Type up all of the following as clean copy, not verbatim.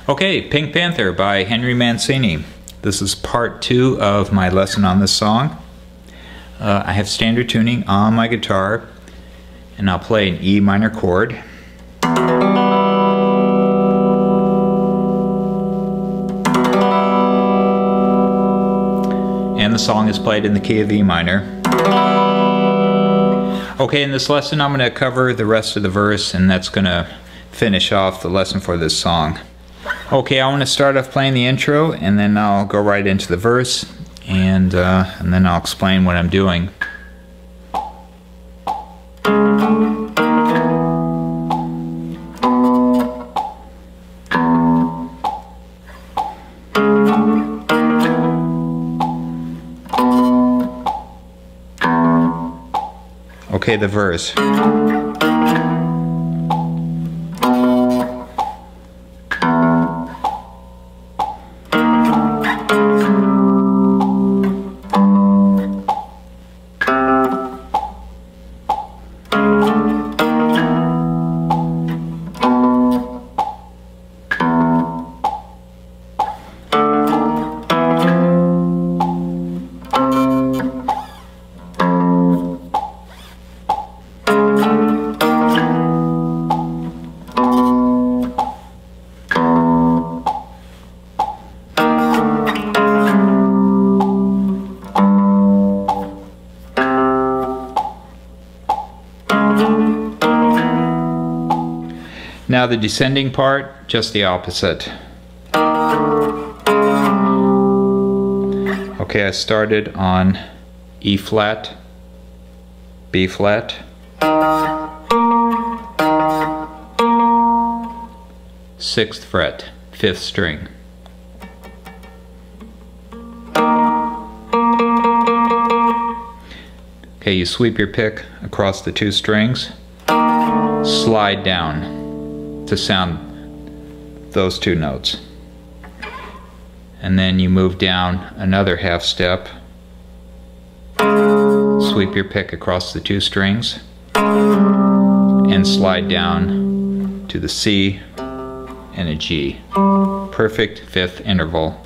Okay, Pink Panther by Henry Mancini. This is part 2 of my lesson on this song. I have standard tuning on my guitar, and I'll play an E minor chord. And the song is played in the key of E minor. Okay, in this lesson I'm going to cover the rest of the verse, and that's going to finish off the lesson for this song. Okay, I want to start off playing the intro, and then I'll go right into the verse, and then I'll explain what I'm doing. Okay, the verse. Now the descending part, just the opposite. Okay, I started on E flat, B flat, 6th fret, 5th string. Okay, you sweep your pick across the 2 strings, slide down to sound those 2 notes, and then you move down another half step, sweep your pick across the 2 strings, and slide down to the C and a G. Perfect 5th interval.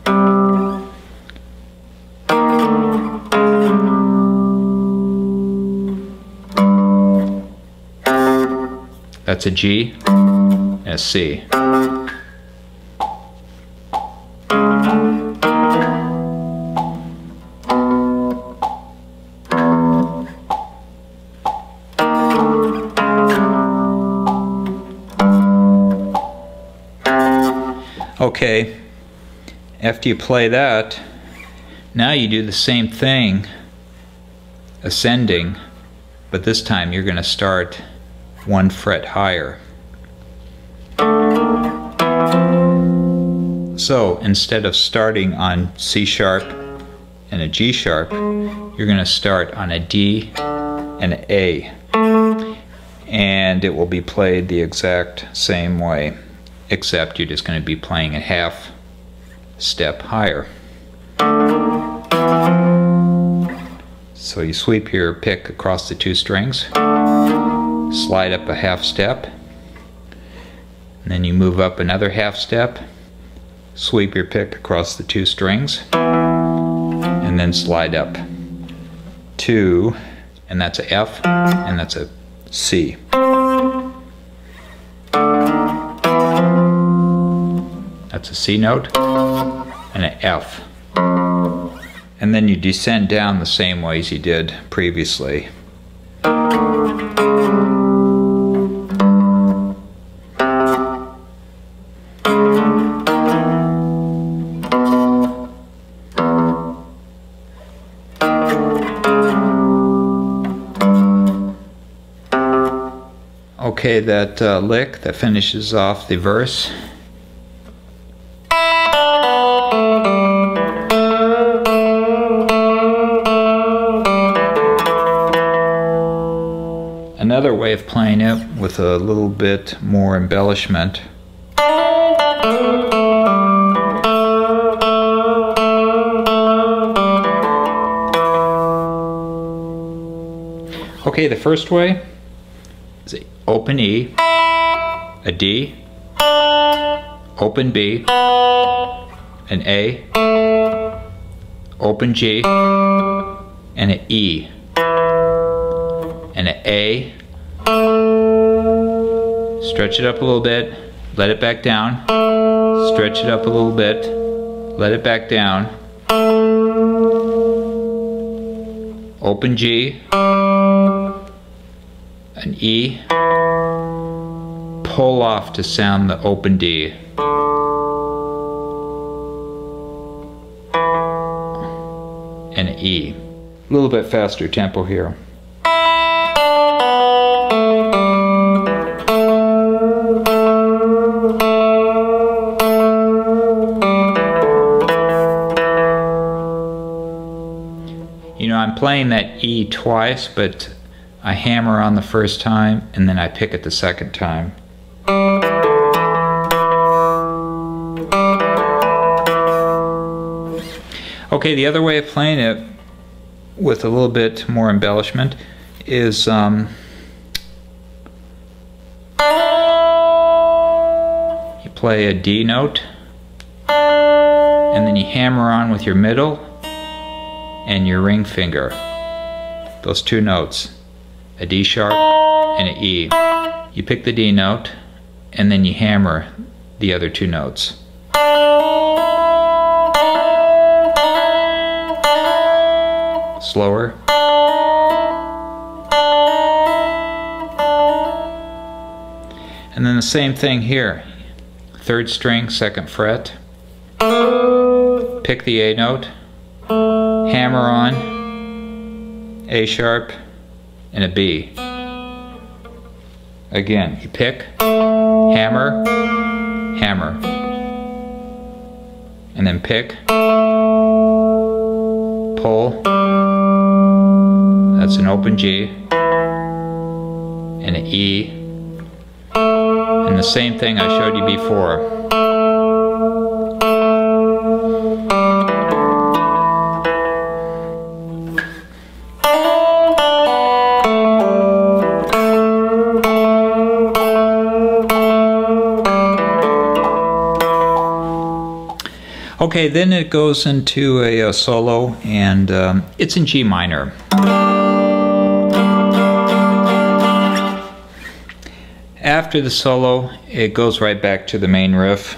That's a G and a C. Okay, after you play that, now you do the same thing, ascending, but this time you're going to start 1 fret higher. So instead of starting on C sharp and a G sharp, you're going to start on a D and an A, and it will be played the exact same way, except you're just going to be playing a half step higher. So you sweep your pick across the 2 strings, slide up a half step, and then you move up another half step, sweep your pick across the 2 strings, and then slide up 2, and that's a F, and that's a C. That's a C note and an F. And then you descend down the same way as you did previously. Okay, that lick that finishes off the verse. Another way of playing it with a little bit more embellishment. Okay, the first way is open E, a D, open B, an A, open G, and an E, and an A. Stretch it up a little bit, let it back down, stretch it up a little bit, let it back down, open G, an E, pull off to sound the open D. And an E. A little bit faster tempo here. You know, I'm playing that E twice, but I hammer on the first time and then I pick it the second time. Okay, the other way of playing it with a little bit more embellishment is you play a D note and then you hammer on with your middle and your ring finger. Those two notes, a D sharp and an E. You pick the D note and then you hammer the other two notes. Slower. And then the same thing here. Third string, second fret. Pick the A note. Hammer on A sharp and a B. Again, you pick, hammer, hammer. And then pick, pull. That's an open G and an E, and the same thing I showed you before. Okay, then it goes into a solo, and it's in G minor. After the solo, it goes right back to the main riff.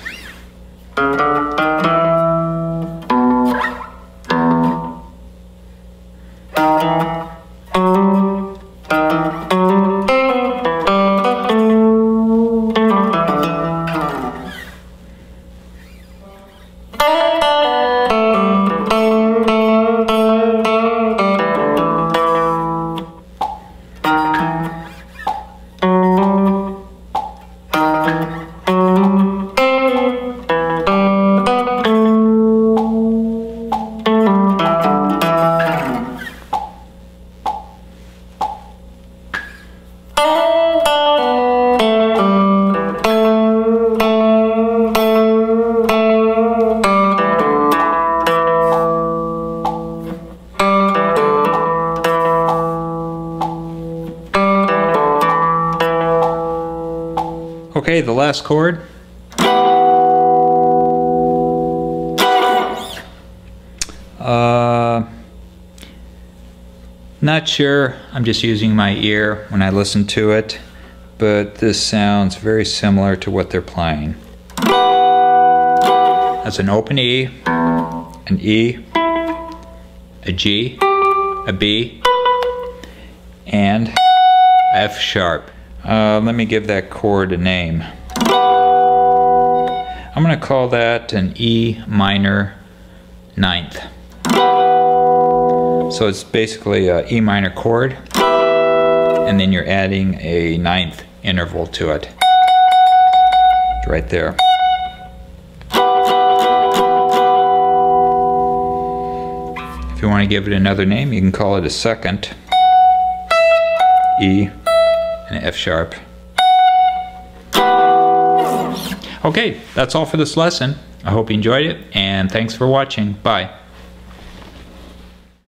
Okay, the last chord. Not sure, I'm just using my ear when I listen to it, but this sounds very similar to what they're playing. That's an open E, an E, a G, a B, and F sharp. Let me give that chord a name. I'm going to call that an E minor ninth. So it's basically an E minor chord, and then you're adding a ninth interval to it. It's right there. If you want to give it another name, you can call it a second E and an F sharp. Okay, that's all for this lesson. I hope you enjoyed it, and thanks for watching. Bye.